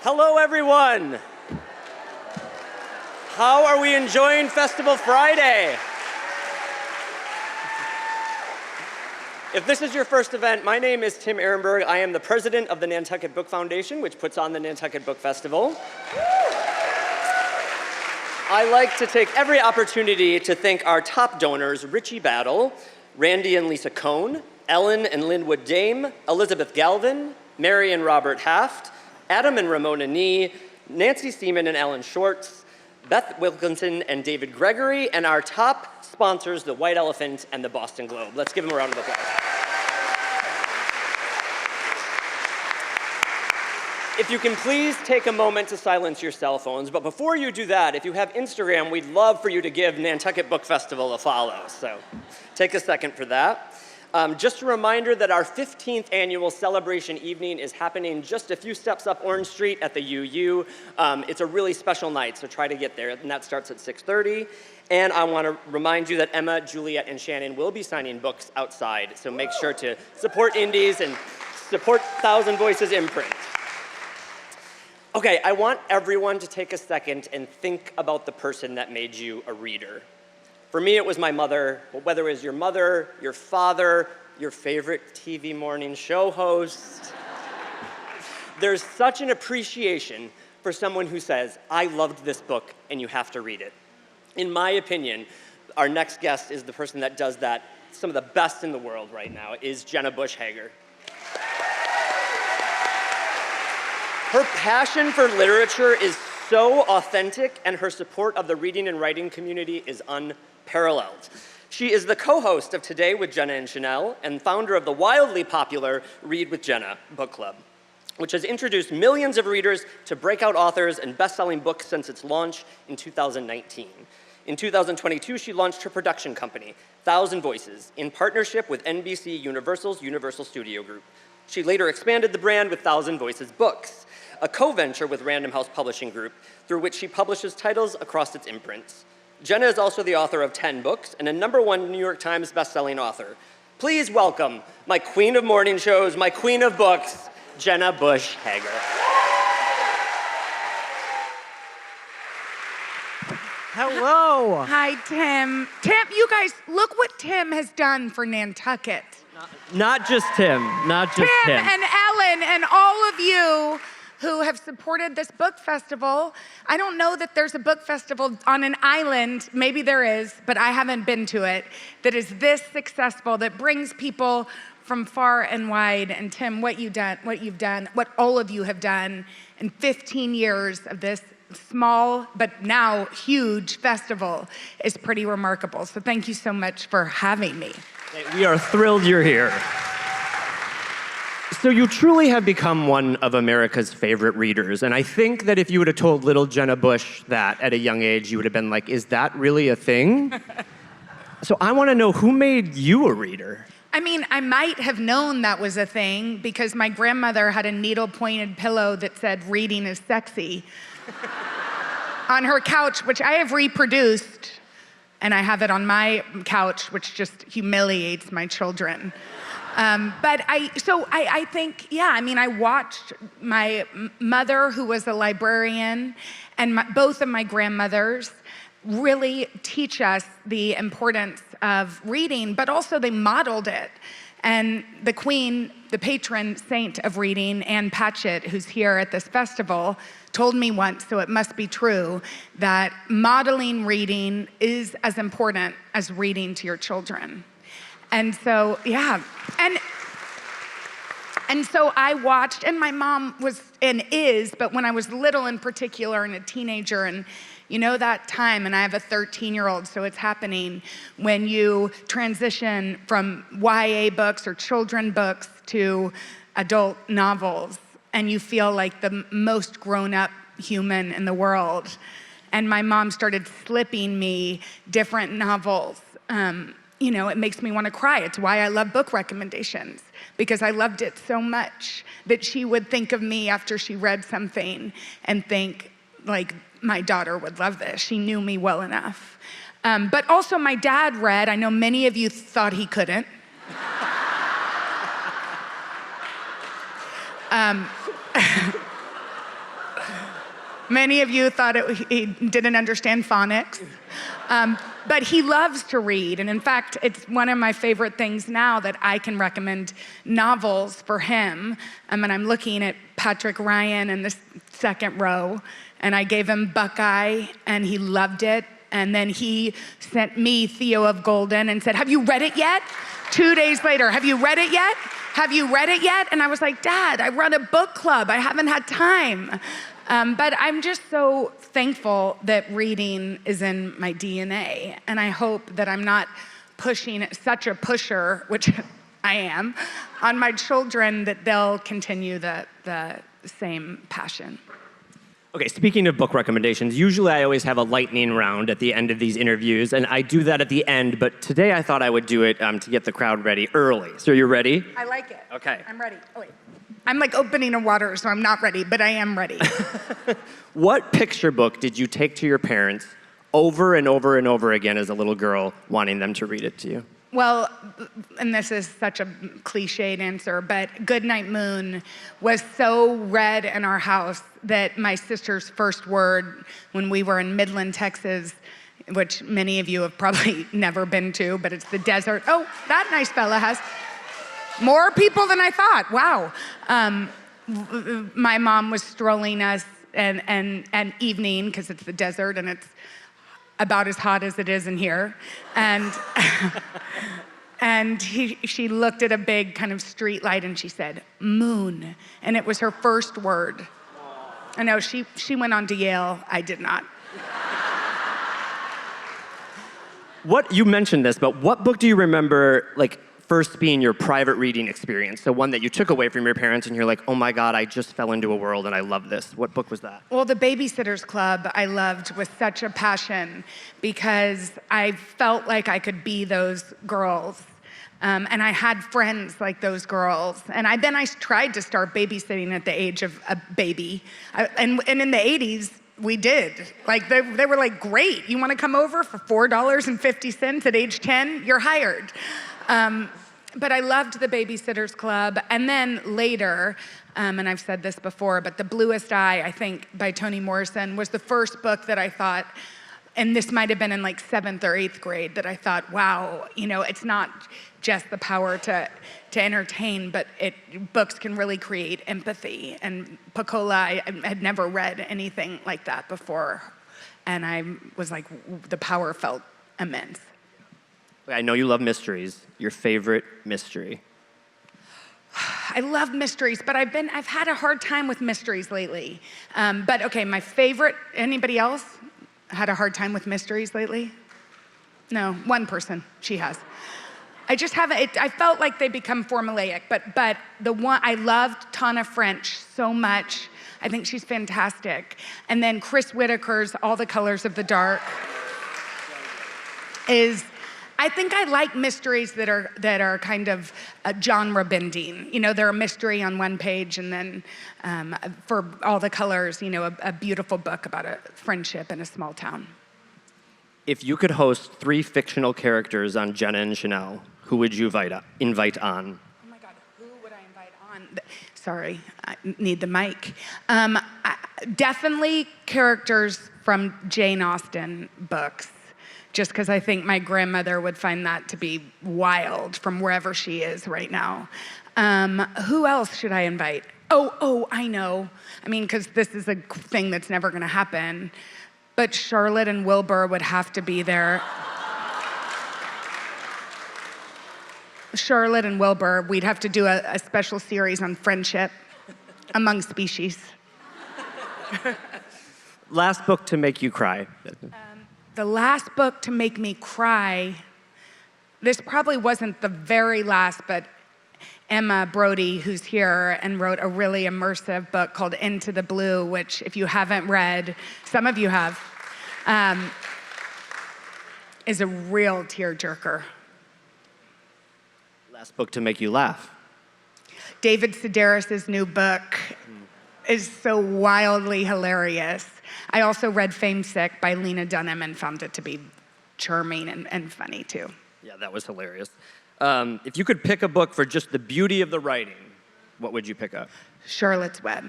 Hello, everyone. How are we enjoying Festival Friday? If this is your first event, my name is Tim Ehrenberg. I am the president of the Nantucket Book Foundation, which puts on the Nantucket Book Festival. I like to take every opportunity to thank our top donors, Richie Battle, Randy and Lisa Cohn, Ellen and Linwood Dame, Elizabeth Galvin, Mary and Robert Haft, Adam and Ramona Nee, Nancy Seaman and Alan Shorts, Beth Wilkinson and David Gregory, and our top sponsors, the White Elephant and the Boston Globe. Let's give them a round of applause. If you can please take a moment to silence your cell phones, but before you do that, if you have Instagram, we'd love for you to give Nantucket Book Festival a follow, so take a second for that. Just a reminder that our 15th annual celebration evening is happening just a few steps up Orange Street at the UU. It's a really special night, so try to get there, and that starts at 6:30. And I want to remind you that Emma, Juliet, and Shannon will be signing books outside, so make sure to support indies and support Thousand Voices imprint. Okay, I want everyone to take a second and think about the person that made you a reader. For me, it was my mother, but whether it was your mother, your father, your favorite TV morning show host, there's such an appreciation for someone who says, I loved this book and you have to read it. In my opinion, our next guest is the person that does that, some of the best in the world right now, is Jenna Hager. Her passion for literature is so authentic, and her support of the reading and writing community is unparalleled. She is the co-host of Today with Jenna and Chanel and founder of the wildly popular Read with Jenna book club, which has introduced millions of readers to breakout authors and best-selling books since its launch in 2019. In 2022, she launched her production company, Thousand Voices, in partnership with NBC Universal's Universal Studio Group. She later expanded the brand with Thousand Voices Books, a co-venture with Random House Publishing Group, through which she publishes titles across its imprints. Jenna is also the author of 10 books and a #1 New York Times bestselling author. Please welcome my queen of morning shows, my queen of books, Jenna Hager. Hello. Hi, Tim. Tim, you guys, look what Tim has done for Nantucket. Not just Tim, not just Tim. And Ellen and all of you who have supported this book festival. I don't know that there's a book festival on an island, maybe there is, but I haven't been to it, that is this successful, that brings people from far and wide. And Tim, what you've done, what all of you have done in 15 years of this small but now huge festival is pretty remarkable. So thank you so much for having me. We are thrilled you're here. So you truly have become one of America's favorite readers, and I think that if you would have told little Jenna Bush that at a young age, you would have been like, is that really a thing? So I want to know, who made you a reader? I mean, I might have known that was a thing because my grandmother had a needle-pointed pillow that said, reading is sexy, on her couch, which I have reproduced, and I have it on my couch, which just humiliates my children. But I think, yeah, I mean, I watched my mother, who was a librarian, and both of my grandmothers really teach us the importance of reading, but also they modeled it. And the queen, the patron saint of reading, Anne Patchett, who's here at this festival, told me once, so it must be true, that modeling reading is as important as reading to your children. And so, yeah, and so I watched, and my mom was and is, but when I was little in particular and a teenager, and you know that time, and I have a 13-year-old, so it's happening, when you transition from YA books or children books to adult novels, and you feel like the most grown-up human in the world. And my mom started slipping me different novels. You know, it makes me want to cry. It's why I love book recommendations, because I loved it so much that she would think of me after she read something and think, like, my daughter would love this. She knew me well enough. But also my dad read. I know many of you thought he couldn't. Many of you thought he didn't understand phonics. But he loves to read. And in fact, it's one of my favorite things now that I can recommend novels for him. And I'm looking at Patrick Ryan in the second row. And I gave him Buckeye, and he loved it. And then he sent me Theo of Golden and said, have you read it yet? 2 days later, have you read it yet? Have you read it yet? And I was like, Dad, I run a book club. I haven't had time. But I'm just so thankful that reading is in my DNA. And I hope that I'm not pushing such a pusher, which I am, on my children, that they'll continue the same passion. Okay, speaking of book recommendations, usually I always have a lightning round at the end of these interviews, and I do that at the end, but today I thought I would do it to get the crowd ready early. So you're ready? I like it. Okay. I'm ready. Oh, wait. I'm like opening a water, so I'm not ready, but I am ready. What picture book did you take to your parents over and over and over again as a little girl, wanting them to read it to you? Well, and this is such a cliched answer, but Goodnight Moon was so read in our house that my sister's first word when we were in Midland, Texas, which many of you have probably never been to, but it's the desert. Oh, that nice fella has more people than I thought. Wow. My mom was strolling us an evening, because it's the desert and it's about as hot as it is in here. And and she looked at a big kind of street light and she said, moon. And it was her first word. I know, she went on to Yale. I did not. You mentioned this, but what book do you remember, like, first being your private reading experience? So one that you took away from your parents and you're like, oh my God, I just fell into a world and I love this. What book was that? Well, The Babysitter's Club I loved with such a passion because I felt like I could be those girls. And I had friends like those girls. And then I tried to start babysitting at the age of a baby. And in the 80s, we did. Like, they were like, great, you want to come over for $4.50 at age 10? You're hired. But I loved The Babysitter's Club. And then later, and I've said this before, but The Bluest Eye, I think, by Toni Morrison, was the first book that I thought, and this might have been in like 7th or 8th grade, that I thought, wow, it's not just the power to entertain, but books can really create empathy. And Pecola, I had never read anything like that before. And I was like, the power felt immense. I know you love mysteries. Your favorite mystery? I love mysteries, but I've had a hard time with mysteries lately. But okay, my favorite, anybody else had a hard time with mysteries lately? No, one person, she has. I just haven't, I felt like they become formulaic, but the one, I loved Tana French so much. I think she's fantastic. And then Chris Whitaker's All the Colors of the Dark I think I like mysteries that are kind of genre bending. They're a mystery on one page, and then for All the Colors, a beautiful book about a friendship in a small town. If you could host 3 fictional characters on Jenna and Chanel, who would you invite on? Oh my God, who would I invite on? Sorry, I need the mic. Definitely characters from Jane Austen books. Just because I think my grandmother would find that to be wild from wherever she is right now. Who else should I invite? Oh, I know. Because this is a thing that's never gonna happen. But Charlotte and Wilbur would have to be there. Charlotte and Wilbur, we'd have to do a special series on friendship among species. Last book to make you cry. The last book to make me cry, this probably wasn't the very last, but Emma Brodie, who's here and wrote a really immersive book called Into the Blue, which if you haven't read, some of you have, is a real tearjerker. Last book to make you laugh. David Sedaris's new book is so wildly hilarious. I also read Fame Sick by Lena Dunham and found it to be charming and funny too. Yeah, that was hilarious. If you could pick a book for just the beauty of the writing, what would you pick up? Charlotte's Web.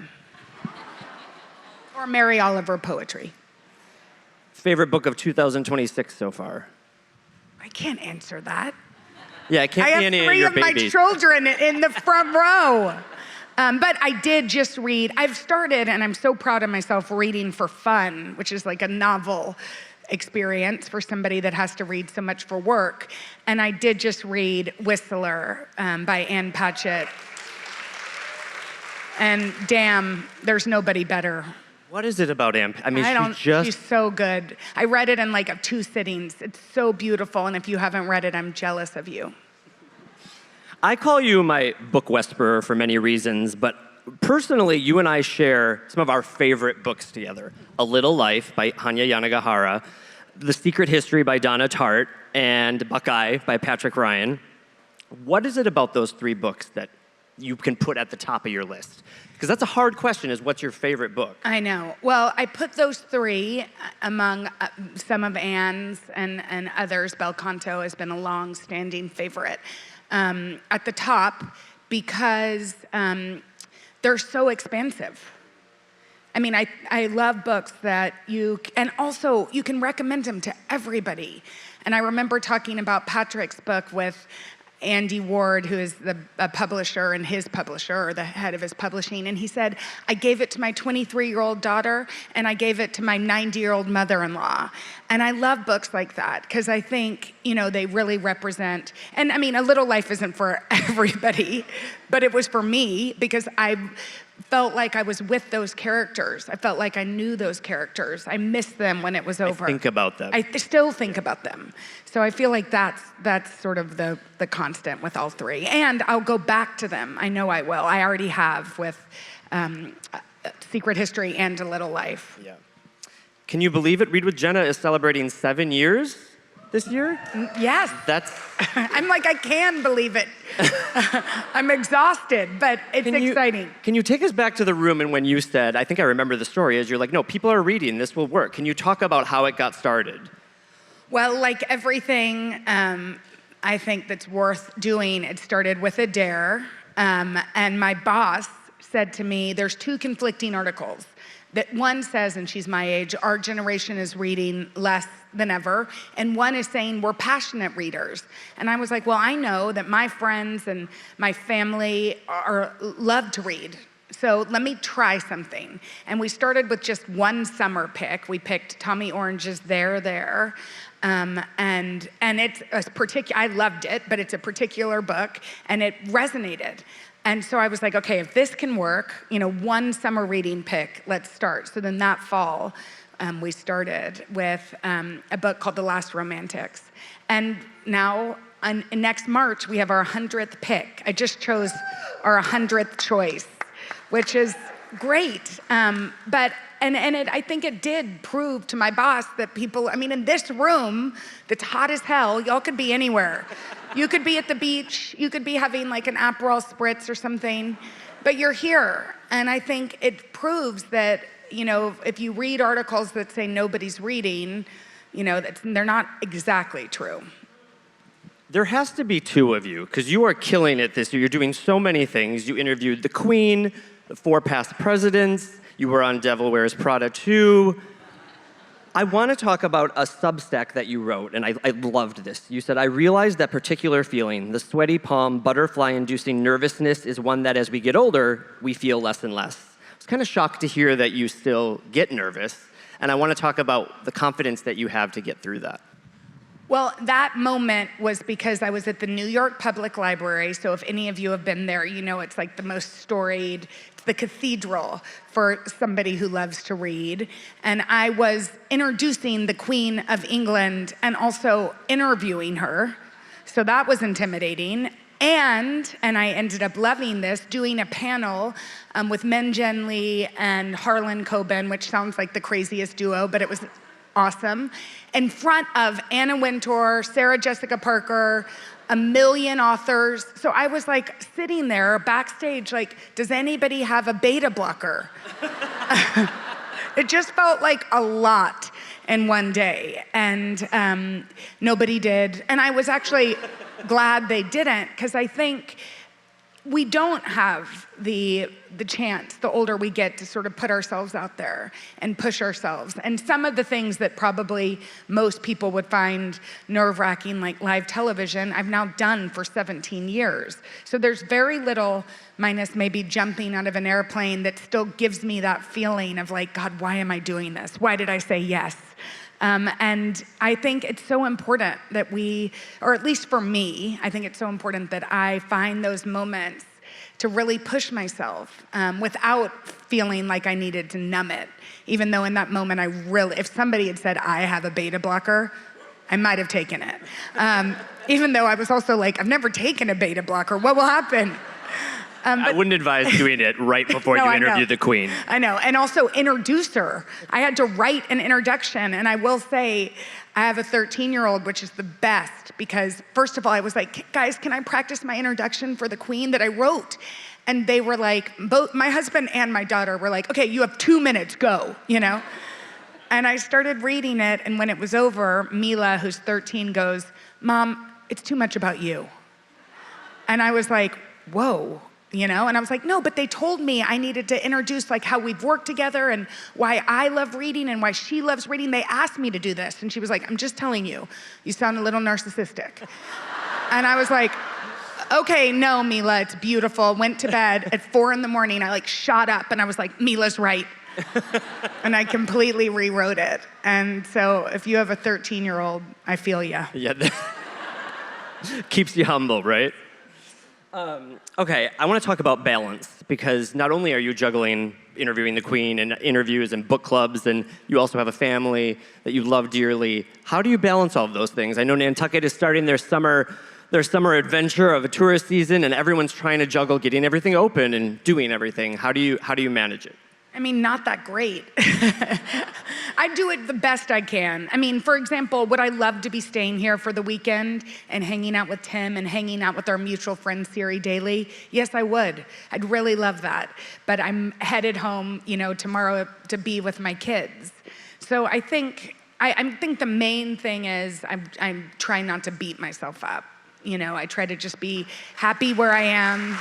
Or Mary Oliver poetry. Favorite book of 2026 so far? I can't answer that. Yeah, it can't I be have any of 3 your of my babies. children in the front row. But I did just read, I've started, and I'm so proud of myself, reading for fun, which is like a novel experience for somebody that has to read so much for work. And I did just read Whistler by Ann Patchett. And damn, there's nobody better. What is it about Amp? I mean, She's so good. I read it in like 2 sittings. It's so beautiful, and if you haven't read it, I'm jealous of you. I call you my book whisperer for many reasons, but personally, you and I share some of our favorite books together. A Little Life by Hanya Yanagihara, The Secret History by Donna Tartt, and Buckeye by Patrick Ryan. What is it about those 3 books that you can put at the top of your list? Because that's a hard question, is what's your favorite book? I know. Well, I put those 3 among some of Anne's and others. Bel Canto has been a long-standing favorite. At the top, because they're so expansive. I mean, I love books that and also you can recommend them to everybody. And I remember talking about Patrick's book with Andy Ward, who is a publisher and his publisher, or the head of his publishing, and he said, I gave it to my 23-year-old daughter, and I gave it to my 90-year-old mother-in-law. And I love books like that, because I think, they really represent, and I mean, A Little Life isn't for everybody, but it was for me, because I felt like I was with those characters. I felt like I knew those characters. I missed them when it was over. I think about them. I still think about them. So I feel like that's sort of the constant with all 3. And I'll go back to them. I know I will. I already have with Secret History and A Little Life. Yeah. Can you believe it? Read with Jenna is celebrating 7 years this year? Yes. That's... I'm like, I can believe it. I'm exhausted, but it's exciting. Can you take us back to the room and when you said, I think I remember the story, is you're like, no, people are reading, this will work. Can you talk about how it got started? Well, like everything I think that's worth doing, it started with a dare. And my boss said to me, there's 2 conflicting articles. That one says, and she's my age, our generation is reading less than ever, and one is saying we're passionate readers. And I was like, well, I know that my friends and my family love to read, so let me try something. And we started with just one summer pick. We picked Tommy Orange's There. And it's a particular, I loved it, but it's a particular book, and it resonated. And so I was like, okay, if this can work, one summer reading pick, let's start. So then that fall, we started with a book called The Last Romantics. And now, next March, we have our 100th pick. I just chose our 100th choice, which is great. I think it did prove to my boss that people, in this room that's hot as hell, y'all could be anywhere. You could be at the beach, you could be having like an Aperol spritz or something, but you're here. And I think it proves that, if you read articles that say nobody's reading, they're not exactly true. There has to be 2 of you, because you are killing it this year. You're doing so many things. You interviewed the Queen, the 4 past presidents, you were on Devil Wears Prada 2. I want to talk about a Substack that you wrote, and I loved this. You said, I realized that particular feeling, the sweaty palm, butterfly-inducing nervousness is one that as we get older, we feel less and less. I was kind of shocked to hear that you still get nervous, and I want to talk about the confidence that you have to get through that. Well, that moment was because I was at the New York Public Library, so if any of you have been there, it's like the most storied, it's the cathedral for somebody who loves to read. And I was introducing the Queen of England and also interviewing her, so that was intimidating. And I ended up loving this, doing a panel with Men Jen Lee and Harlan Coben, which sounds like the craziest duo, but it was awesome, in front of Anna Wintour, Sarah Jessica Parker, a million authors. So I was like sitting there backstage like, does anybody have a beta blocker? It just felt like a lot in one day, and nobody did. And I was actually glad they didn't, because I think we don't have the chance, the older we get, to sort of put ourselves out there and push ourselves. And some of the things that probably most people would find nerve-wracking, like live television, I've now done for 17 years. So there's very little, minus maybe jumping out of an airplane, that still gives me that feeling of like, God, why am I doing this? Why did I say yes? And I think it's so important that we, or at least for me, I think it's so important that I find those moments to really push myself without feeling like I needed to numb it. Even though in that moment if somebody had said I have a beta blocker, I might have taken it. Even though I was also like, I've never taken a beta blocker, what will happen? I wouldn't advise doing it right before No, you I interview know. the queen. I know, and also introduce her. I had to write an introduction, and I will say, I have a 13-year-old, which is the best, because first of all, I was like, guys, can I practice my introduction for the queen that I wrote? And they were like, both my husband and my daughter were like, okay, you have 2 minutes, go, you know? And I started reading it, and when it was over, Mila, who's 13, goes, Mom, it's too much about you. And I was like, whoa. You know, and I was like, no, but they told me I needed to introduce like how we've worked together and why I love reading and why she loves reading. They asked me to do this. And she was like, I'm just telling you, you sound a little narcissistic. And I was like, okay, no, Mila, it's beautiful. Went to bed at 4 a.m. I like shot up and I was like, Mila's right. And I completely rewrote it. And so if you have a 13-year-old, I feel ya. Yeah, keeps you humble, right? Okay, I want to talk about balance, because not only are you juggling interviewing the queen and interviews and book clubs, and you also have a family that you love dearly. How do you balance all of those things? I know Nantucket is starting their summer adventure of a tourist season, and everyone's trying to juggle getting everything open and doing everything. How do you manage it? I mean, not that great. I do it the best I can. I mean, for example, would I love to be staying here for the weekend and hanging out with Tim and hanging out with our mutual friend Siri daily? Yes, I would. I'd really love that. But I'm headed home, you know, tomorrow to be with my kids. So I think the main thing is I'm trying not to beat myself up. You know, I try to just be happy where I am,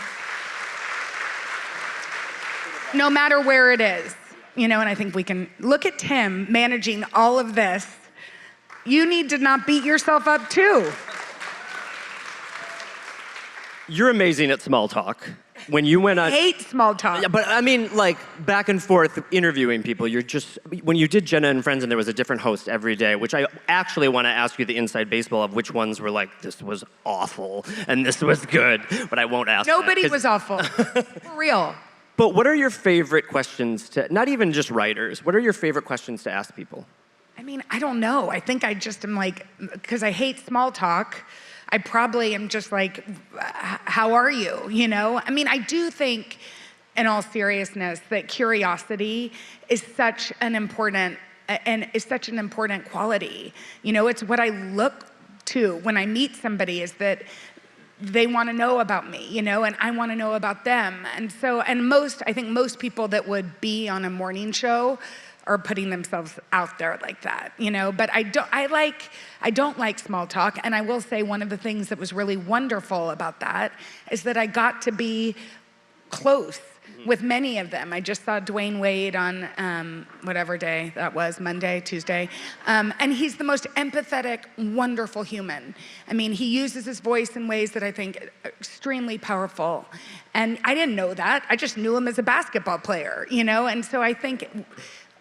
no matter where it is, you know, and I think we can look at Tim managing all of this. You need to not beat yourself up too. You're amazing at small talk. When you went on, I hate small talk. Yeah, but I mean, like back and forth interviewing people, when you did Jenna and Friends and there was a different host every day, which I actually want to ask you the inside baseball of which ones were like, this was awful and this was good, but I won't ask Nobody was awful, for real. But what are your favorite questions to, not even just writers, what are your favorite questions to ask people? I mean, I don't know. I think I just am like, because I hate small talk, I probably am just like, how are you, you know? I mean, I do think, in all seriousness, that curiosity is such an important quality. You know, it's what I look to when I meet somebody, is that they want to know about me, you know, and I want to know about them. And so, I think most people that would be on a morning show are putting themselves out there like that, you know, but I don't like small talk. And I will say one of the things that was really wonderful about that is that I got to be close with many of them. I just saw Dwayne Wade on whatever day that was, Monday, Tuesday. And he's the most empathetic, wonderful human. I mean, he uses his voice in ways that I think are extremely powerful. And I didn't know that. I just knew him as a basketball player, you know? And so I think,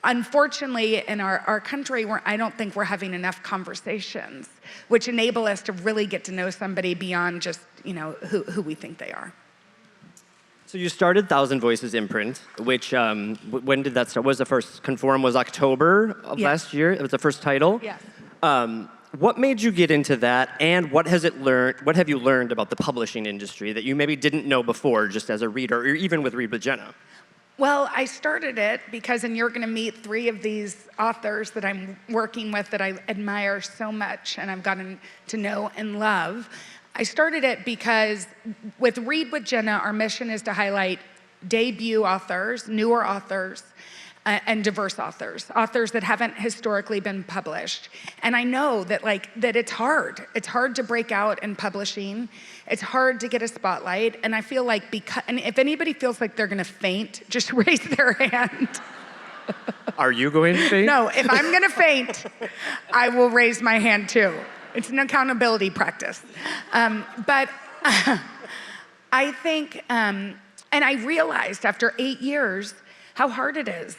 unfortunately, in our country, I don't think we're having enough conversations which enable us to really get to know somebody beyond just, you know, who we think they are. So you started Thousand Voices imprint, which, when did that start? What was the first? Conform was October of last year. It was the first title. Yes. What made you get into that, and what have you learned about the publishing industry that you maybe didn't know before, just as a reader, or even with Read with Jenna? Well, I started it because, and you're gonna meet 3 of these authors that I'm working with that I admire so much and I've gotten to know and love. I started it because with Read with Jenna, our mission is to highlight debut authors, newer authors, and diverse authors that haven't historically been published. And I know that that it's hard. It's hard to break out in publishing. It's hard to get a spotlight. And I feel like and if anybody feels like they're gonna faint, just raise their hand. Are you going to faint? No, if I'm gonna faint, I will raise my hand too. It's an accountability practice. But I think, and I realized after 8 years how hard it is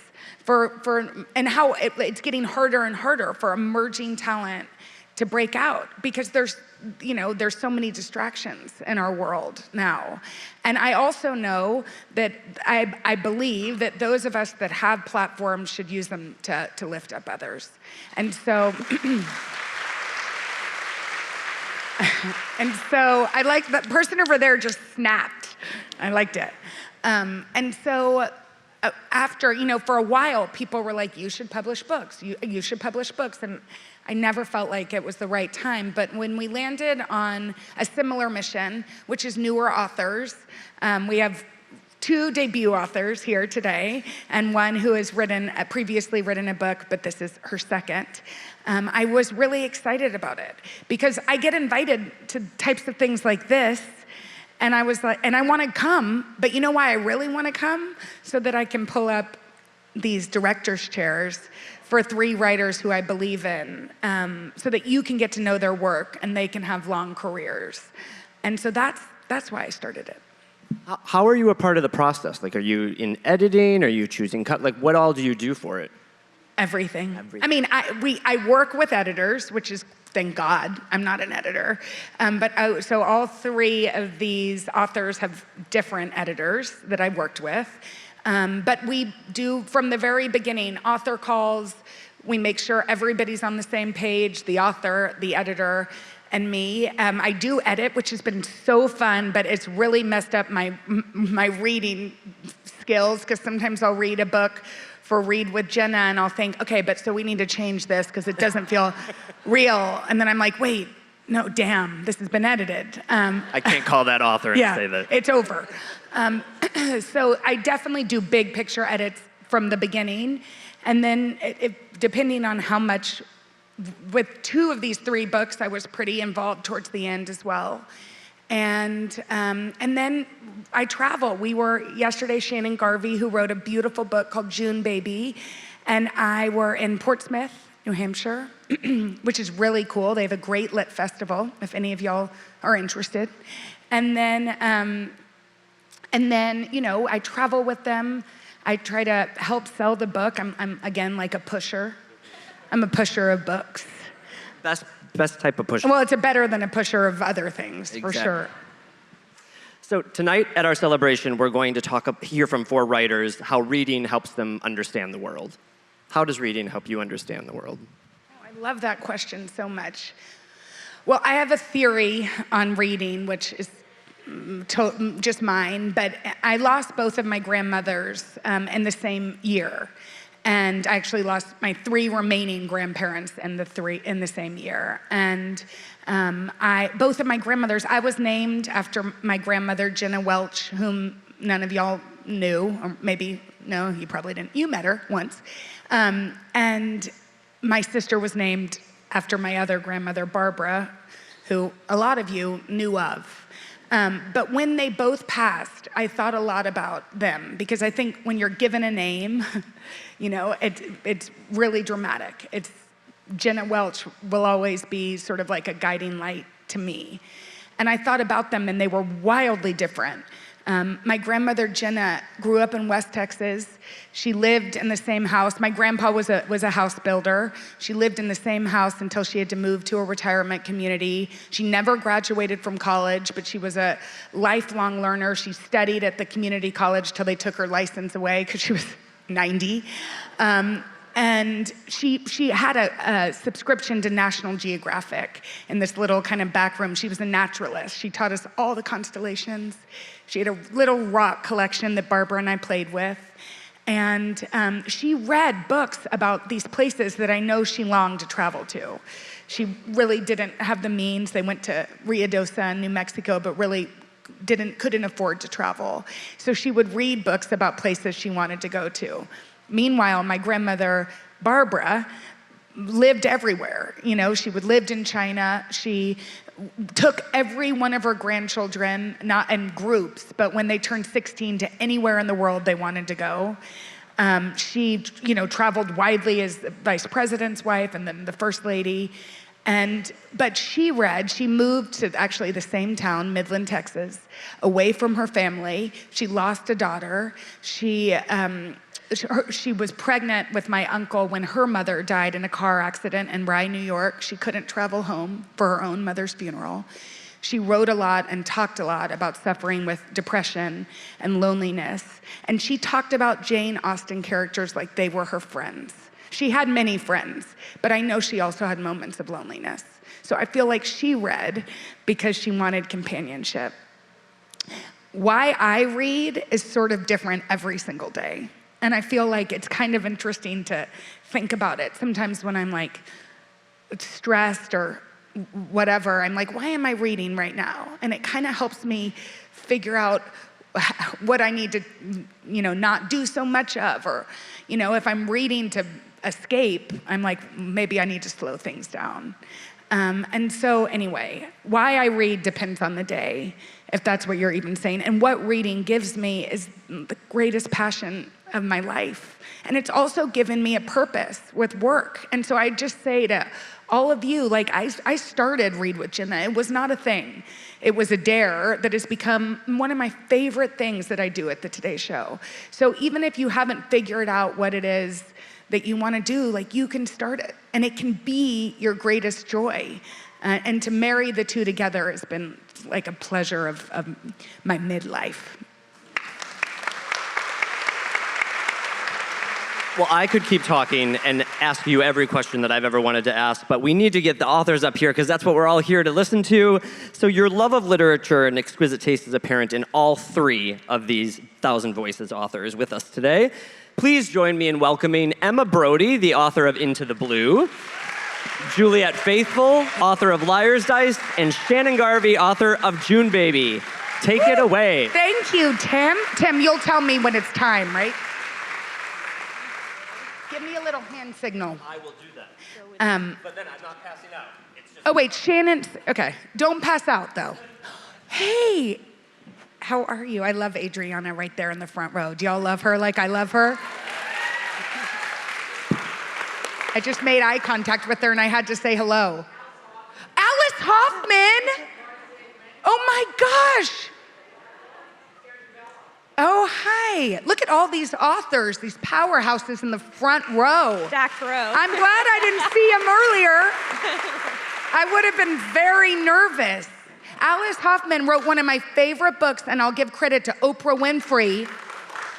and how it's getting harder and harder for emerging talent to break out, because there's so many distractions in our world now. And I also know that I believe that those of us that have platforms should use them to lift up others. And so, I like that person over there just snapped. I liked it. And so after, for a while, people were like, you should publish books. You should publish books. And I never felt like it was the right time. But when we landed on a similar mission, which is newer authors, we have 2 debut authors here today, and one who has previously written a book, but this is her second. I was really excited about it because I get invited to types of things like this, and I was like, and I want to come, but you know why I really want to come? So that I can pull up these director's chairs for 3 writers who I believe in, so that you can get to know their work and they can have long careers. And so that's why I started it. How are you a part of the process? Like, are you in editing? Are you choosing cut? Like, what all do you do for it? Everything. I mean, I work with editors, which is, thank God, I'm not an editor. So all 3 of these authors have different editors that I worked with. But we do, from the very beginning, author calls. We make sure everybody's on the same page, the author, the editor, and me. I do edit, which has been so fun, but it's really messed up my reading skills, because sometimes I'll read a book for Read with Jenna, and I'll think, okay, but so we need to change this because it doesn't feel real. And then I'm like, wait, no, damn, this has been edited. I can't call that author and say that. It's over. So I definitely do big picture edits from the beginning. And then depending on how much, with 2 of these 3 books, I was pretty involved towards the end as well. And then I travel. We were yesterday, Shannon Garvey, who wrote a beautiful book called June Baby, and I were in Portsmouth, New Hampshire, which is really cool. They have a great lit festival, if any of y'all are interested. And then, I travel with them. I try to help sell the book. I'm again, like a pusher. I'm a pusher of books. Best type of pusher. Well, it's better than a pusher of other things, Exactly. for sure. So tonight at our celebration, we're going to hear from 4 writers how reading helps them understand the world. How does reading help you understand the world? Oh, I love that question so much. Well, I have a theory on reading, which is just mine, but I lost both of my grandmothers in the same year. And I actually lost my 3 remaining grandparents in the same year. And both of my grandmothers, I was named after my grandmother, Jenna Welch, whom none of y'all knew, or maybe, no, you probably didn't. You met her once. And my sister was named after my other grandmother, Barbara, who a lot of you knew of. But when they both passed, I thought a lot about them, because I think when you're given a name, it's really dramatic. Jenna Welch will always be sort of like a guiding light to me. And I thought about them, and they were wildly different. My grandmother, Jenna, grew up in West Texas. She lived in the same house. My grandpa was a house builder. She lived in the same house until she had to move to a retirement community. She never graduated from college, but she was a lifelong learner. She studied at the community college till they took her license away because she was 90. And she had a subscription to National Geographic in this little kind of back room. She was a naturalist. She taught us all the constellations. She had a little rock collection that Barbara and I played with. And she read books about these places that I know she longed to travel to. She really didn't have the means. They went to Ruidosa in New Mexico, but really couldn't afford to travel. So she would read books about places she wanted to go to. Meanwhile, my grandmother, Barbara, lived everywhere. You know, she lived in China. She took every one of her grandchildren, not in groups, but when they turned 16, to anywhere in the world they wanted to go. She, you know, traveled widely as the vice president's wife and then the first lady. But she moved to actually the same town, Midland, Texas, away from her family. She lost a daughter. She was pregnant with my uncle when her mother died in a car accident in Rye, New York. She couldn't travel home for her own mother's funeral. She wrote a lot and talked a lot about suffering with depression and loneliness. And she talked about Jane Austen characters like they were her friends. She had many friends, but I know she also had moments of loneliness. So I feel like she read because she wanted companionship. Why I read is sort of different every single day. And I feel like it's kind of interesting to think about it. Sometimes when I'm like stressed or whatever, I'm like, why am I reading right now? And it kind of helps me figure out what I need to, you know, not do so much of. Or, you know, if I'm reading to escape, I'm like, maybe I need to slow things down. And so anyway, why I read depends on the day, if that's what you're even saying. And what reading gives me is the greatest passion of my life. And it's also given me a purpose with work. And so I just say to all of you, like I started Read with Jenna. It was not a thing. It was a dare that has become one of my favorite things that I do at the Today Show. So even if you haven't figured out what it is that you want to do, like you can start it. And it can be your greatest joy. And to marry the two together has been like a pleasure of my midlife. Well, I could keep talking and ask you every question that I've ever wanted to ask, but we need to get the authors up here because that's what we're all here to listen to. So your love of literature and exquisite taste is apparent in all three of these Thousand Voices authors with us today. Please join me in welcoming Emma Brodie, the author of Into the Blue, Juliet Faithfull, author of Liar's Dice, and Shannon Garvey, author of June Baby. Take it away. Thank you, Tim. Tim, you'll tell me when it's time, right? Give me a little hand signal. I will do that. But then I'm not passing out. It's just... Oh, wait, Shannon's, okay. Don't pass out, though. Hey, how are you? I love Adriana right there in the front row. Do y'all love her like I love her? I just made eye contact with her and I had to say hello. Alice Hoffman! Oh my gosh! Oh, hi. Look at all these authors, these powerhouses in the front row. Stacked row. I'm glad I didn't see them earlier. I would have been very nervous. Alice Hoffman wrote one of my favorite books, and I'll give credit to Oprah Winfrey. In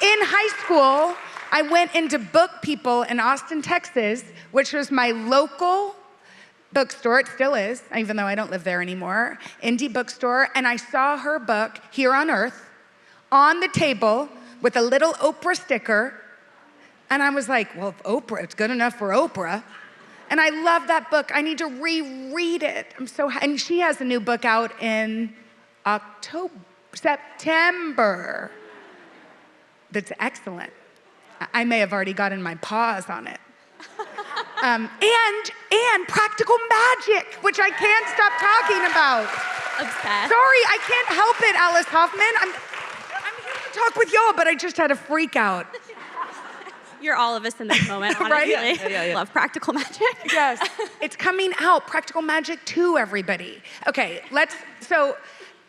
high school, I went into Book People in Austin, Texas, which was my local bookstore. It still is, even though I don't live there anymore. Indie bookstore, and I saw her book, Here on Earth, on the table with a little Oprah sticker. And I was like, well, if Oprah, it's good enough for Oprah. And I love that book. I need to reread it. And she has a new book out in September. That's excellent. I may have already gotten my paws on it. And Practical Magic, which I can't stop talking about. Obsessed. Sorry, I can't help it, Alice Hoffman. I'm here to talk with y'all, but I just had a freak out. You're all of us in this moment, honestly. Right? Yeah. Love Practical Magic. Yes, it's coming out, Practical Magic 2, everybody. Okay, so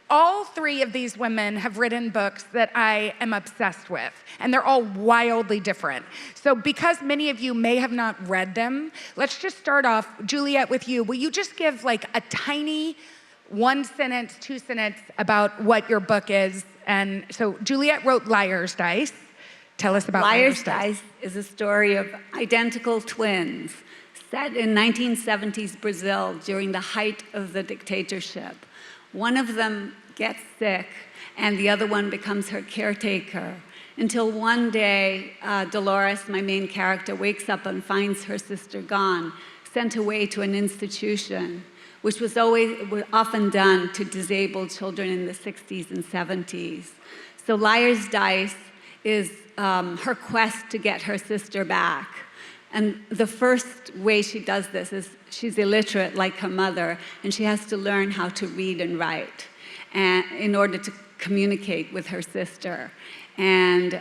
all three of these women have written books that I am obsessed with, and they're all wildly different. So because many of you may have not read them, let's just start off, Juliet, with you. Will you just give like a tiny 1 sentence, 2 sentence about what your book is? And so Juliet wrote Liar's Dice. Tell us about Liar's Dice is a story of identical twins set in 1970s Brazil during the height of the dictatorship. One of them gets sick and the other one becomes her caretaker until one day Dolores, my main character, wakes up and finds her sister gone, sent away to an institution, which was often done to disabled children in the 60s and 70s. So Liar's Dice is her quest to get her sister back. And the first way she does this is she's illiterate like her mother, and she has to learn how to read and write in order to communicate with her sister. And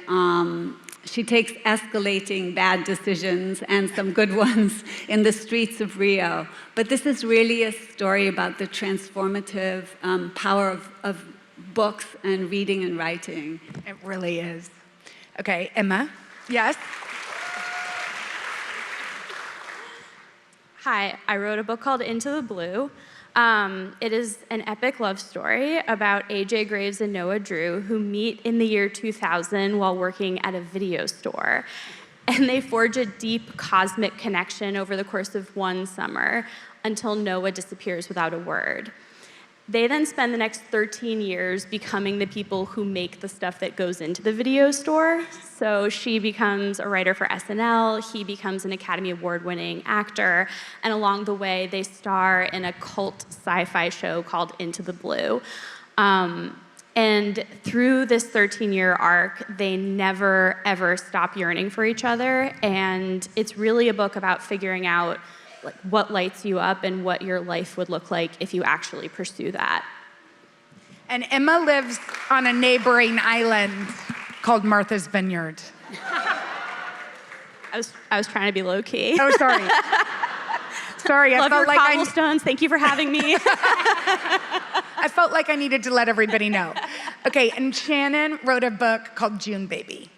she takes escalating bad decisions and some good ones in the streets of Rio. But this is really a story about the transformative power of books and reading and writing. It really is. Okay, Emma, yes? Hi, I wrote a book called Into the Blue. It is an epic love story about A.J. Graves and Noah Drew, who meet in the year 2000 while working at a video store. And they forge a deep cosmic connection over the course of one summer until Noah disappears without a word. They then spend the next 13 years becoming the people who make the stuff that goes into the video store. So she becomes a writer for SNL, he becomes an Academy Award-winning actor, and along the way, they star in a cult sci-fi show called Into the Blue. And through this 13-year arc, they never, ever stop yearning for each other, and it's really a book about figuring out like what lights you up and what your life would look like if you actually pursue that. And Emma lives on a neighboring island called Martha's Vineyard. I was trying to be low key. Oh, sorry. Sorry, I Love felt your like cobblestones. Thank you for having me. I felt like I needed to let everybody know. Okay, and Shannon wrote a book called June Baby.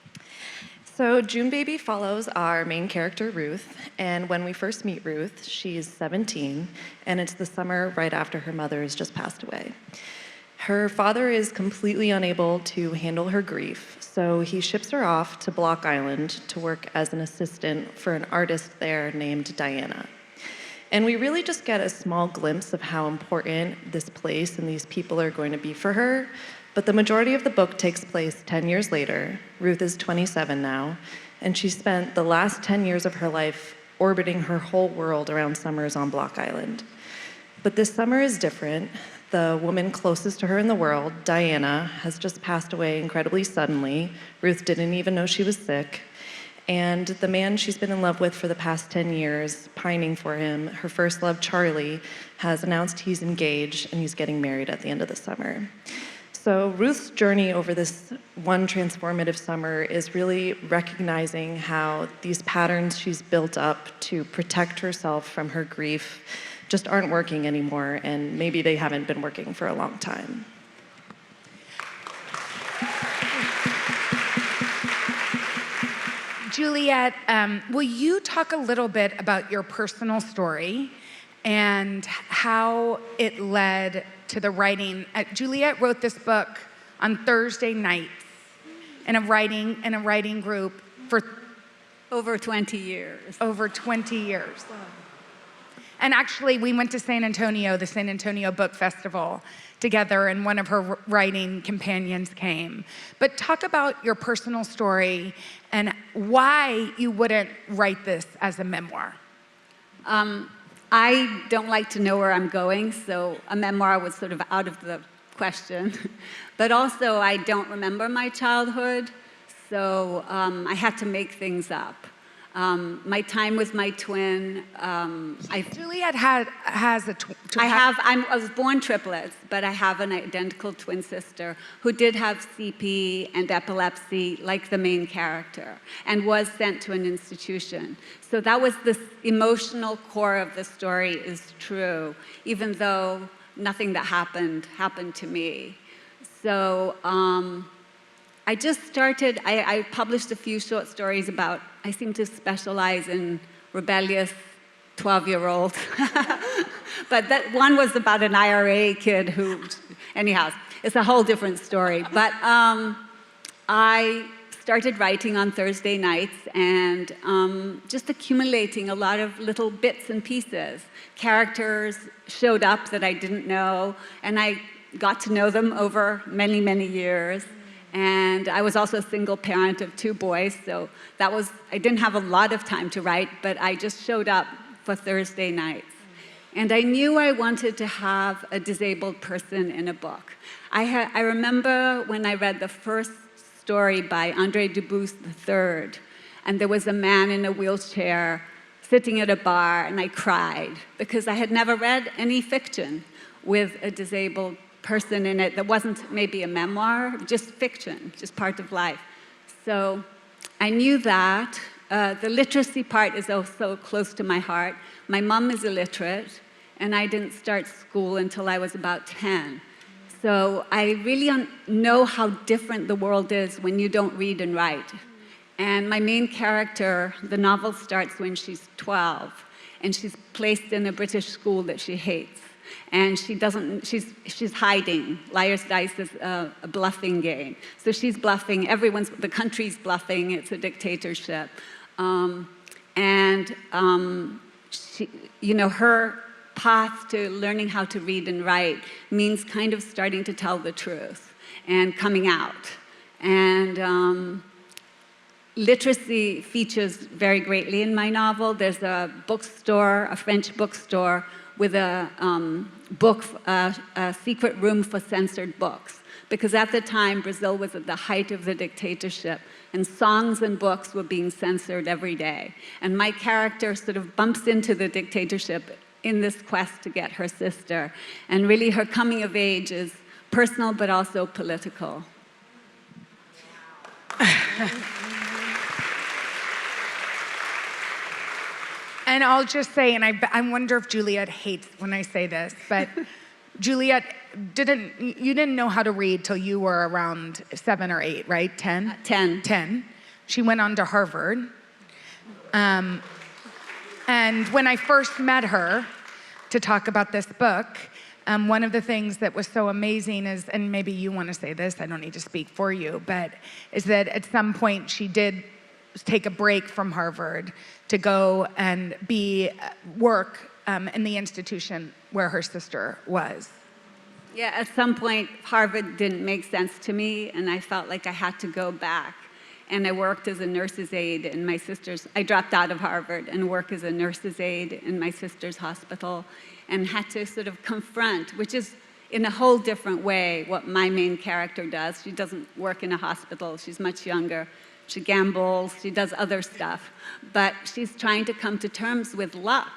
So June Baby follows our main character, Ruth, and when we first meet Ruth, she's 17, and it's the summer right after her mother has just passed away. Her father is completely unable to handle her grief, so he ships her off to Block Island to work as an assistant for an artist there named Diana. And we really just get a small glimpse of how important this place and these people are going to be for her. But the majority of the book takes place 10 years later. Ruth is 27 now, and she spent the last 10 years of her life orbiting her whole world around summers on Block Island. But this summer is different. The woman closest to her in the world, Diana, has just passed away incredibly suddenly. Ruth didn't even know she was sick. And the man she's been in love with for the past 10 years, pining for him, her first love, Charlie, has announced he's engaged and he's getting married at the end of the summer. So Ruth's journey over this one transformative summer is really recognizing how these patterns she's built up to protect herself from her grief just aren't working anymore, and maybe they haven't been working for a long time. Juliet, will you talk a little bit about your personal story and how it led to the writing? Juliet wrote this book on Thursday nights in a writing group for Over 20 years. over 20 years. Wow. And actually, we went to San Antonio, the San Antonio Book Festival, together, and one of her writing companions came. But talk about your personal story and why you wouldn't write this as a memoir. I don't like to know where I'm going, so a memoir was sort of out of the question. But also, I don't remember my childhood, so I had to make things up. My time with my twin, Juliet has a twin. I was born triplets, but I have an identical twin sister who did have CP and epilepsy like the main character and was sent to an institution. So that was the emotional core of the story is true, even though nothing that happened to me. So I just started, I published a few short stories about, I seem to specialize in rebellious 12-year-olds. But that one was about an IRA kid who, anyhow, it's a whole different story. But I started writing on Thursday nights and just accumulating a lot of little bits and pieces. Characters showed up that I didn't know, and I got to know them over many, many years. And I was also a single parent of 2 boys, so I didn't have a lot of time to write, but I just showed up for Thursday nights. And I knew I wanted to have a disabled person in a book. I remember when I read the first story by Andre Dubus III. And there was a man in a wheelchair sitting at a bar, and I cried because I had never read any fiction with a disabled person in it that wasn't maybe a memoir, just fiction, just part of life. So I knew that. The literacy part is also close to my heart. My mom is illiterate, and I didn't start school until I was about 10. So I really know how different the world is when you don't read and write. And my main character, the novel starts when she's 12, and she's placed in a British school that she hates. And she's hiding. Liar's Dice is a bluffing game. So she's bluffing, the country's bluffing, it's a dictatorship. Her path to learning how to read and write means kind of starting to tell the truth and coming out. And literacy features very greatly in my novel. There's a bookstore, a French bookstore, with a secret room for censored books. Because at the time, Brazil was at the height of the dictatorship, and songs and books were being censored every day. And my character sort of bumps into the dictatorship in this quest to get her sister. And really, her coming of age is personal, but also political. And I'll just say, and I wonder if Juliet hates when I say this, but Juliet, you didn't know how to read till you were around 7 or 8, right? 10? 10. 10. She went on to Harvard. And when I first met her to talk about this book, one of the things that was so amazing is, and maybe you want to say this, I don't need to speak for you, but is that at some point she did take a break from Harvard to go and work in the institution where her sister was. Yeah, at some point, Harvard didn't make sense to me, and I felt like I had to go back. And I worked as a nurse's aide in I dropped out of Harvard and worked as a nurse's aide in my sister's hospital, and had to sort of confront, which is in a whole different way what my main character does. She doesn't work in a hospital, she's much younger. She gambles, she does other stuff. But she's trying to come to terms with luck.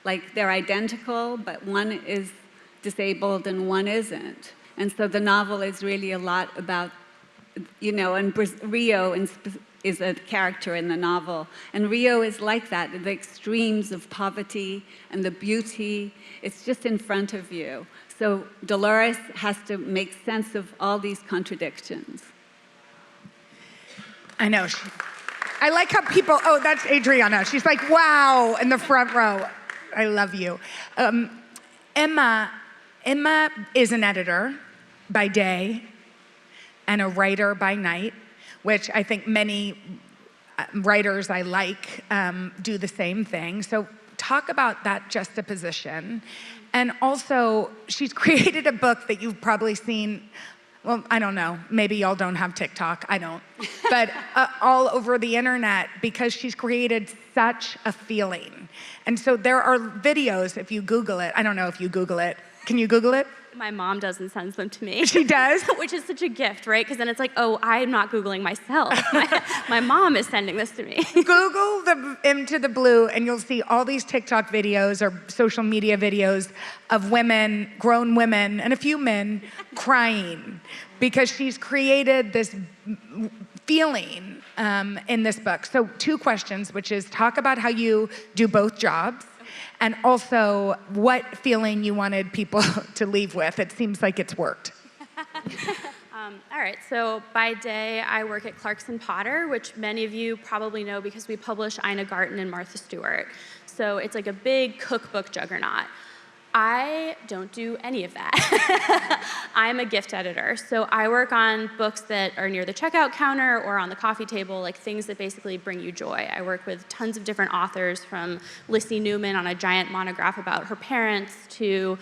Like, they're identical, but one is disabled and one isn't. And so the novel is really a lot about, and Rio is a character in the novel. And Rio is like that, the extremes of poverty and the beauty, it's just in front of you. So Dolores has to make sense of all these contradictions. I know. I like how people, that's Adriana. She's like, wow, in the front row. I love you. Emma is an editor by day and a writer by night, which I think many writers I like do the same thing. So talk about that juxtaposition. And also, she's created a book that you've probably seen. Well, I don't know, maybe y'all don't have TikTok, I don't. But all over the internet, because she's created such a feeling. And so there are videos, if you Google it, I don't know if you Google it. Can you Google it? My mom does and sends them to me. She does? Which is such a gift, right? Because then it's like, oh, I'm not Googling myself. My mom is sending this to me. Google Into the Blue, and you'll see all these TikTok videos or social media videos of women, grown women, and a few men crying because she's created this feeling in this book. So 2 questions, which is talk about how you do both jobs, and also what feeling you wanted people to leave with. It seems like it's worked. All right, so by day, I work at Clarkson Potter, which many of you probably know because we publish Ina Garten and Martha Stewart. So it's like a big cookbook juggernaut. I don't do any of that. I'm a gift editor, so I work on books that are near the checkout counter or on the coffee table, like things that basically bring you joy. I work with tons of different authors, from Lissy Newman on a giant monograph about her parents to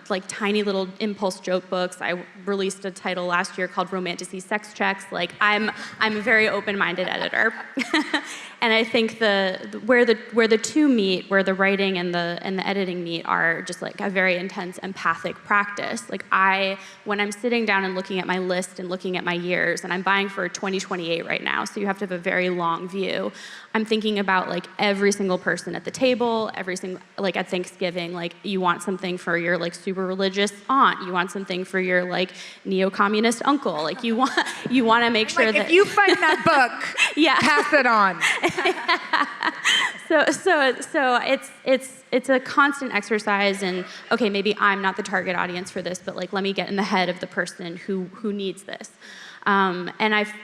like tiny little impulse joke books. I released a title last year called Romanticy Sex Checks. Like, I'm a very open-minded editor. And I think where the two meet, where the writing and the editing meet, are are just like a very intense empathic practice. Like when I'm sitting down and looking at my list and looking at my years, and I'm buying for 2028 right now, so you have to have a very long view. I'm thinking about like every single person at the table, like at Thanksgiving, like you want something for your like super religious aunt, you want something for your like neo-communist uncle, like you want to make sure like, that if you find that book, yeah. pass it on. So it's a constant exercise, and okay, maybe I'm not the target audience for this, but like let me get in the head of the person who needs this. And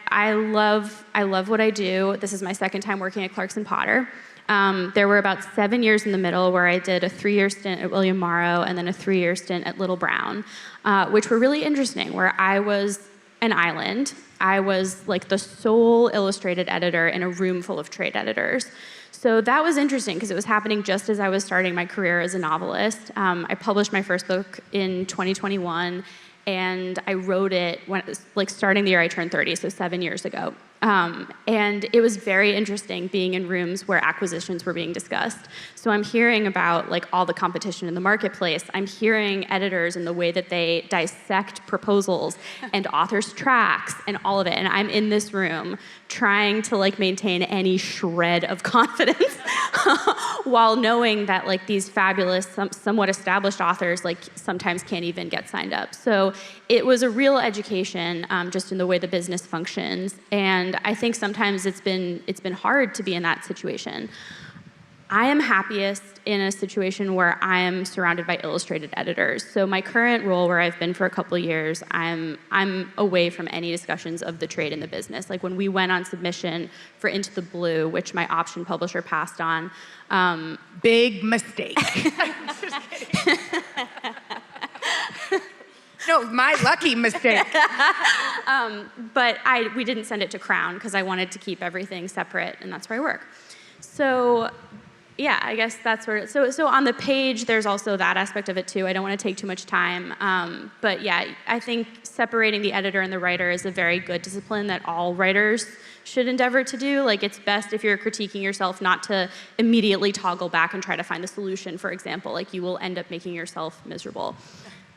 I love what I do. This is my second time working at Clarkson Potter. There were about 7 years in the middle where I did a 3-year stint at William Morrow and then a 3-year stint at Little Brown, which were really interesting, where I was an island. I was like the sole illustrated editor in a room full of trade editors. So that was interesting because it was happening just as I was starting my career as a novelist. I published my first book in 2021, and I wrote it when it was like starting the year I turned 30, so 7 years ago. And it was very interesting being in rooms where acquisitions were being discussed. So I'm hearing about like all the competition in the marketplace. I'm hearing editors and the way that they dissect proposals and authors' tracks and all of it. And I'm in this room trying to like maintain any shred of confidence while knowing that like these fabulous, somewhat established authors like sometimes can't even get signed up. So it was a real education just in the way the business functions. And I think sometimes it's been hard to be in that situation. I am happiest in a situation where I am surrounded by illustrated editors. So my current role, where I've been for a couple of years, I'm away from any discussions of the trade in the business. Like when we went on submission for Into the Blue, which my option publisher passed on. Big mistake. No, my lucky mistake. But we didn't send it to Crown because I wanted to keep everything separate, and that's where I work. So yeah, I guess that's where, so on the page, there's also that aspect of it too. I don't want to take too much time. But yeah, I think separating the editor and the writer is a very good discipline that all writers should endeavor to do. Like it's best if you're critiquing yourself not to immediately toggle back and try to find the solution, for example. Like you will end up making yourself miserable.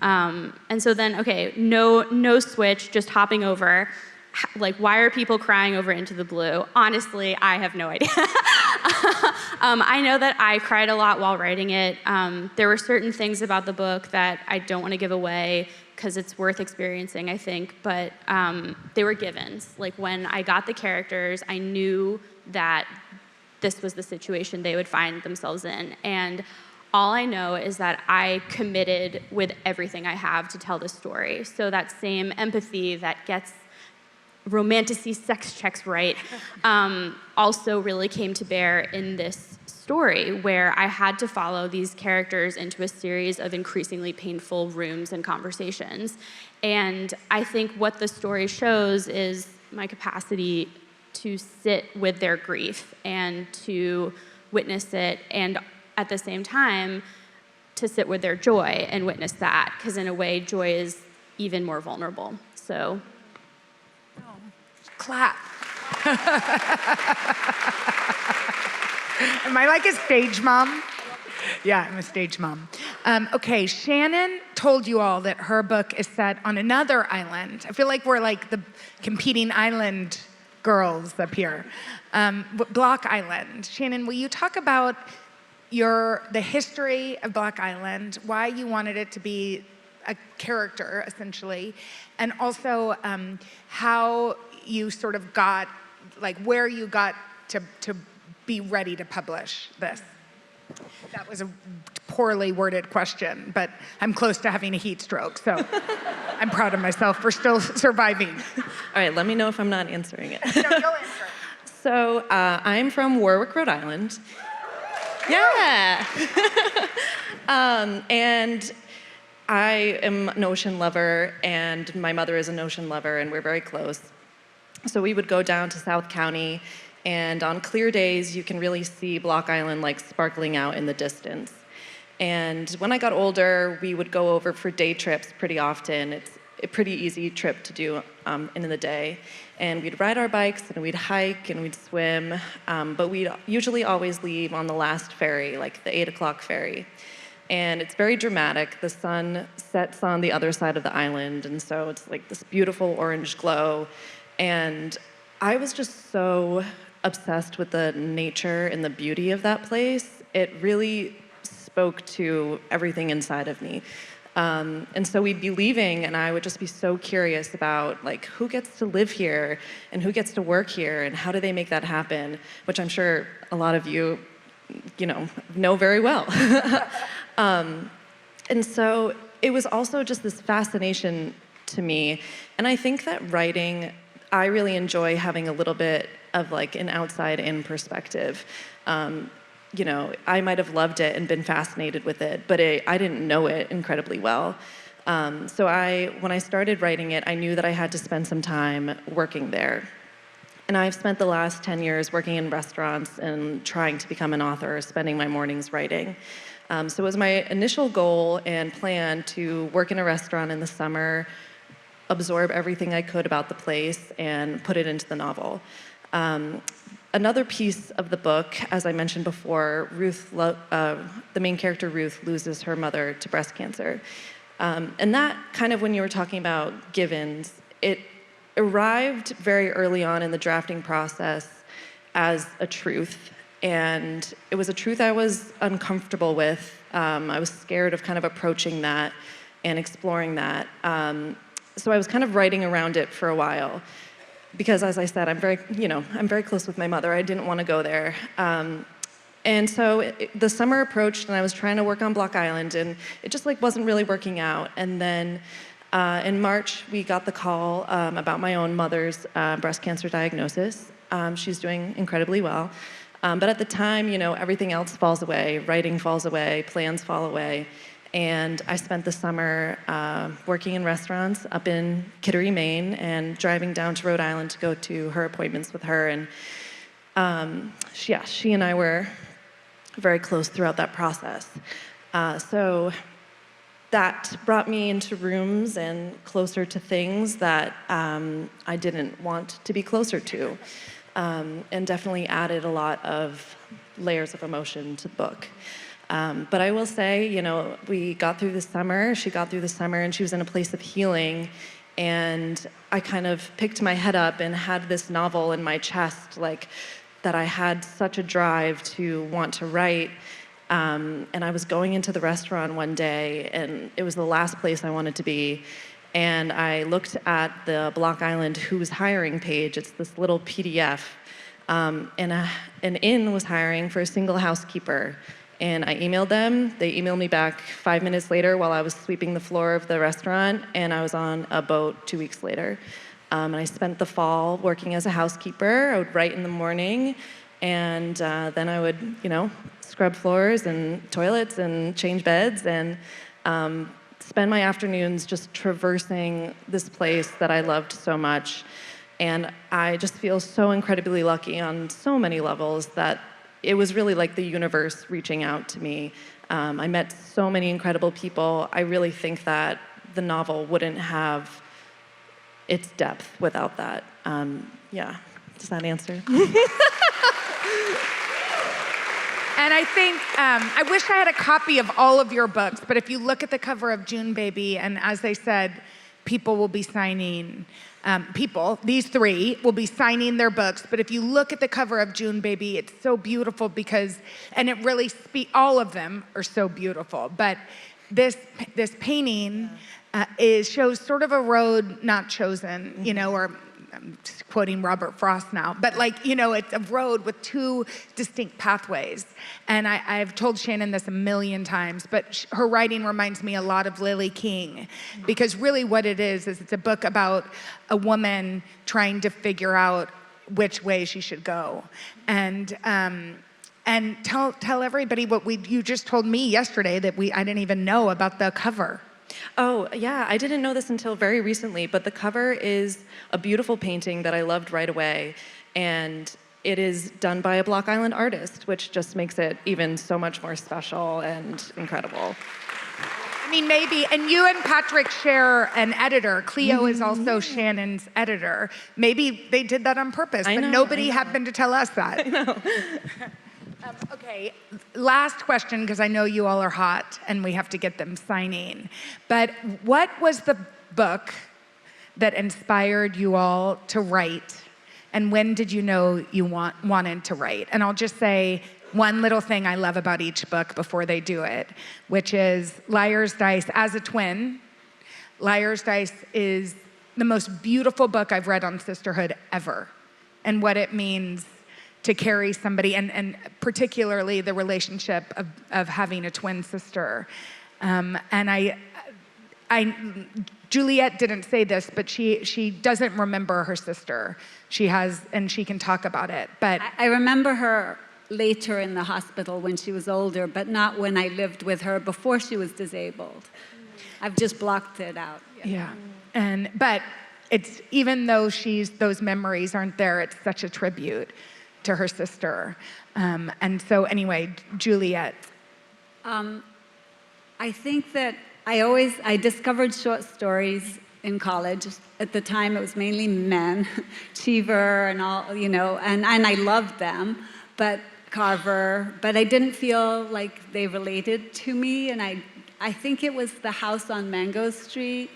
And so then, okay, no switch, just hopping over. Like, why are people crying over Into the Blue? Honestly, I have no idea. I know that I cried a lot while writing it. There were certain things about the book that I don't want to give away because it's worth experiencing, I think, but they were givens. Like, when I got the characters, I knew that this was the situation they would find themselves in. And all I know is that I committed with everything I have to tell this story. So that same empathy that gets romanticy sex checks right also really came to bear in this story, where I had to follow these characters into a series of increasingly painful rooms and conversations. And I think what the story shows is my capacity to sit with their grief and to witness it, and at the same time, to sit with their joy and witness that, because in a way, joy is even more vulnerable. So, clap. Am I like a stage mom? Yeah, I'm a stage mom. Okay, Shannon told you all that her book is set on another island. I feel like we're like the competing island girls up here. Block Island. Shannon, will you talk about the history of Block Island, why you wanted it to be a character, essentially, and also how you sort of got, like where you got to be ready to publish this? That was a poorly worded question, but I'm close to having a heat stroke, so I'm proud of myself for still surviving. All right, let me know if I'm not answering it. No, you'll answer. So I'm from Warwick, Rhode Island. Yeah. And I am an ocean lover, and my mother is an ocean lover, and we're very close. So we would go down to South County, and on clear days, you can really see Block Island like sparkling out in the distance. And when I got older, we would go over for day trips pretty often. It's a pretty easy trip to do in the day. And we'd ride our bikes, and we'd hike, and we'd swim, but we'd usually always leave on the last ferry, like the 8 o'clock ferry. and it's very dramatic. The sun sets on the other side of the island, and so it's like this beautiful orange glow. And I was just so obsessed with the nature and the beauty of that place. It really spoke to everything inside of me. And so we'd be leaving, and I would just be so curious about like who gets to live here and who gets to work here and how do they make that happen, which I'm sure a lot of you know very well. And so it was also just this fascination to me. And I think that writing, I really enjoy having a little bit of like an outside-in perspective. I might have loved it and been fascinated with it, but I didn't know it incredibly well. So when I started writing it, I knew that I had to spend some time working there. And I've spent the last 10 years working in restaurants and trying to become an author, spending my mornings writing. So it was my initial goal and plan to work in a restaurant in the summer, absorb everything I could about the place, and put it into the novel. Another piece of the book, as I mentioned before, the main character, Ruth, loses her mother to breast cancer. And that kind of, when you were talking about givens, it arrived very early on in the drafting process as a truth. And it was a truth I was uncomfortable with. I was scared of kind of approaching that and exploring that. So I was kind of writing around it for a while. Because, as I said, I'm very close with my mother. I didn't want to go there. And so the summer approached, and I was trying to work on Block Island, and it just wasn't really working out. And then in March, we got the call about my own mother's breast cancer diagnosis. She's doing incredibly well. But at the time, everything else falls away. Writing falls away, plans fall away. And I spent the summer working in restaurants up in Kittery, Maine, and driving down to Rhode Island to go to her appointments with her. And she and I were very close throughout that process. So that brought me into rooms and closer to things that I didn't want to be closer to, and definitely added a lot of layers of emotion to the book. But I will say, we got through the summer, she got through the summer, and she was in a place of healing. And I kind of picked my head up and had this novel in my chest, that I had such a drive to want to write. And I was going into the restaurant one day, and it was the last place I wanted to be. And I looked at the Block Island Who's Hiring page. It's this little PDF. And an inn was hiring for a single housekeeper. And I emailed them. They emailed me back 5 minutes later while I was sweeping the floor of the restaurant, and I was on a boat 2 weeks later. And I spent the fall working as a housekeeper. I would write in the morning, and then I would, scrub floors and toilets and change beds, and spend my afternoons just traversing this place that I loved so much. And I just feel so incredibly lucky on so many levels that it was really like the universe reaching out to me. I met so many incredible people. I really think that the novel wouldn't have its depth without that. Does that answer? And I think, I wish I had a copy of all of your books, but if you look at the cover of June Baby, and as they said, people will be signing, these three will be signing their books, but if you look at the cover of June Baby, it's so beautiful because, and it really all of them are so beautiful, but this painting shows sort of a road not chosen, or I'm just quoting Robert Frost now, but it's a road with two distinct pathways. And I've told Shannon this a million times, but her writing reminds me a lot of Lily King, because really what it is it's a book about a woman trying to figure out which way she should go. And tell everybody what you just told me yesterday that I didn't even know about the cover. Oh, yeah, I didn't know this until very recently, but the cover is a beautiful painting that I loved right away, and it is done by a Block Island artist, which just makes it even so much more special and incredible. I mean, maybe, and you and Patrick share an editor. Cleo is also Shannon's editor. Maybe they did that on purpose, but nobody happened to tell us that. I know. Okay, last question, because I know you all are hot and we have to get them signing. But what was the book that inspired you all to write? And when did you know you wanted to write? And I'll just say one little thing I love about each book before they do it, which is Liar's Dice. As a twin, Liar's Dice is the most beautiful book I've read on sisterhood ever, and what it means to carry somebody, and particularly the relationship of having a twin sister. And Juliet didn't say this, but she doesn't remember her sister. She has, and she can talk about it. But I remember her later in the hospital when she was older, but not when I lived with her before she was disabled. I've just blocked it out. Yeah, but it's, even though those memories aren't there, it's such a tribute to her sister. And so anyway, Juliet. I think that I discovered short stories in college. At the time, it was mainly men, Cheever and all, and I loved them, but Carver, but I didn't feel like they related to me, and I think it was The House on Mango Street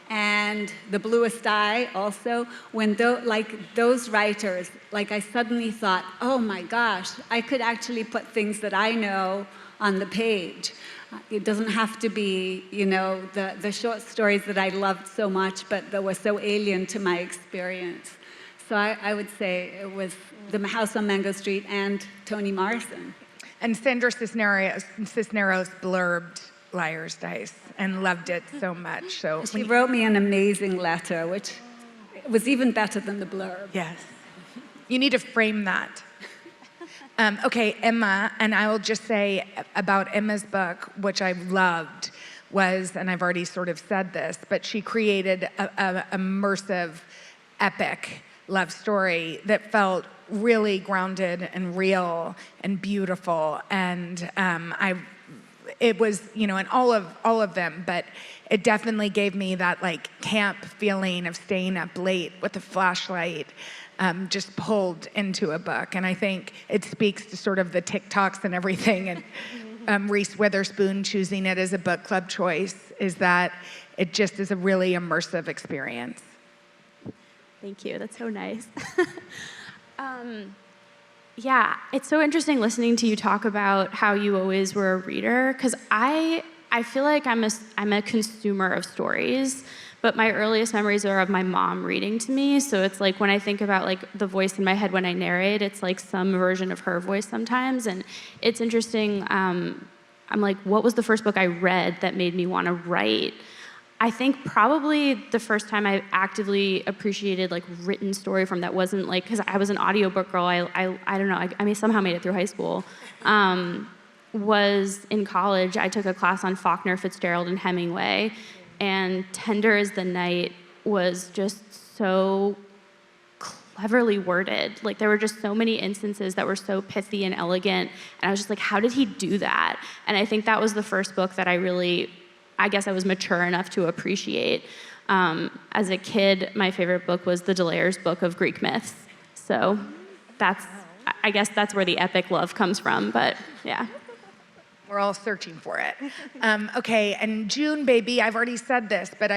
and The Bluest Eye also, when those writers, I suddenly thought, oh my gosh, I could actually put things that I know on the page. It doesn't have to be, the short stories that I loved so much, but that were so alien to my experience. So I would say it was The House on Mango Street and Toni Morrison. And Sandra Cisneros blurbed Liar's Dice and loved it so much. So she wrote me an amazing letter, which was even better than the blurb. Yes. You need to frame that. Okay, Emma, and I will just say about Emma's book, which I loved, was, and I've already sort of said this, but she created a immersive, epic love story that felt really grounded and real and beautiful. And it was, in all of them, but it definitely gave me that camp feeling of staying up late with a flashlight, just pulled into a book. And I think it speaks to sort of the TikToks and everything, and Reese Witherspoon choosing it as a book club choice, is that it just is a really immersive experience. Thank you, that's so nice. Yeah, it's so interesting listening to you talk about how you always were a reader, because I feel like I'm a consumer of stories, but my earliest memories are of my mom reading to me. So it's when I think about the voice in my head when I narrate, it's some version of her voice sometimes. And it's interesting. I'm what was the first book I read that made me want to write? I think probably the first time I actively appreciated written story from that wasn't because I was an audiobook girl. I don't know. I somehow made it through high school. Was in college. I took a class on Faulkner, Fitzgerald, and Hemingway. And Tender as the Night was just so cleverly worded. There were just so many instances that were so pithy and elegant. And I was just how did he do that? And I think that was the first book that I guess I was mature enough to appreciate. As a kid, my favorite book was the Delayer's Book of Greek Myths. So I guess that's where the epic love comes from, but yeah. We're all searching for it. Okay, and June Baby, I've already said this, but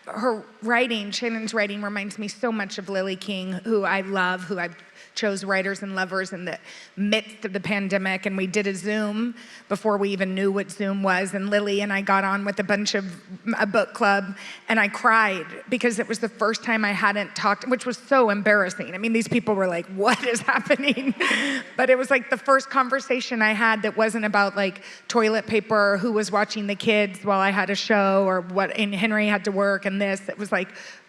her writing, Shannon's writing, reminds me so much of Lily King, who I love, who I've chose Writers and Lovers in the midst of the pandemic, and we did a Zoom before we even knew what Zoom was, and Lily and I got on with a book club, and I cried because it was the first time I hadn't talked, which was so embarrassing. I mean, these people were like, what is happening? But it was the first conversation I had that wasn't about toilet paper, or who was watching the kids while I had a show, or and Henry had to work, and this. It was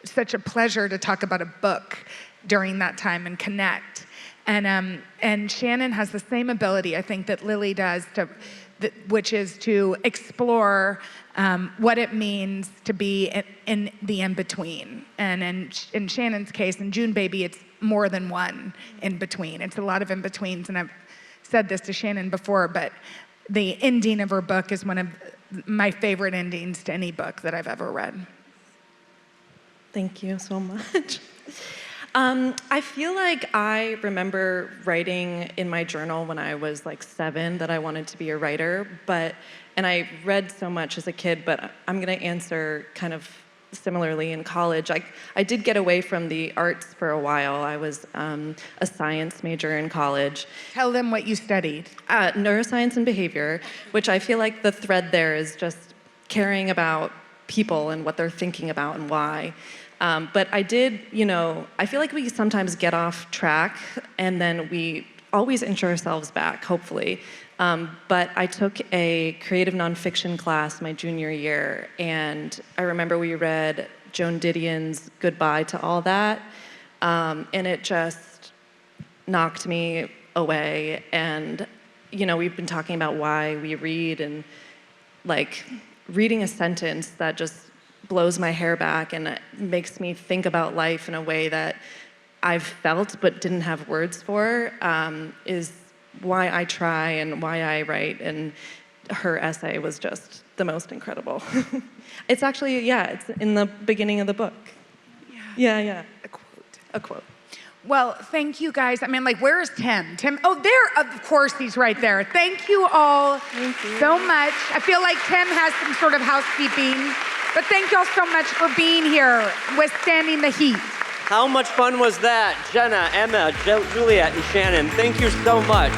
such a pleasure to talk about a book during that time and connect. And Shannon has the same ability, I think, that Lily does, which is to explore what it means to be in the in-between. And in Shannon's case, in June Baby, it's more than one in-between. It's a lot of in-betweens, and I've said this to Shannon before, but the ending of her book is one of my favorite endings to any book that I've ever read. Thank you so much. I feel like I remember writing in my journal when I was like 7 that I wanted to be a writer, and I read so much as a kid, but I'm gonna answer kind of similarly in college. I did get away from the arts for a while. I was a science major in college. Tell them what you studied. Neuroscience and behavior, which I feel like the thread there is just caring about people and what they're thinking about and why. But I did, I feel like we sometimes get off track and then we always inch ourselves back, hopefully. But I took a creative nonfiction class my junior year, and I remember we read Joan Didion's Goodbye to All That, and it just knocked me away. And, we've been talking about why we read, and like reading a sentence that just blows my hair back and it makes me think about life in a way that I've felt but didn't have words for is why I try and why I write, and her essay was just the most incredible. It's actually, it's in the beginning of the book. Yeah. A quote. Well, thank you guys. I mean, where is Tim? Oh, there, of course, he's right there. Thank you all so much. I feel like Tim has some sort of housekeeping, but thank you all so much for being here, withstanding the heat. How much fun was that? Jenna, Emma, Juliet, and Shannon, thank you so much.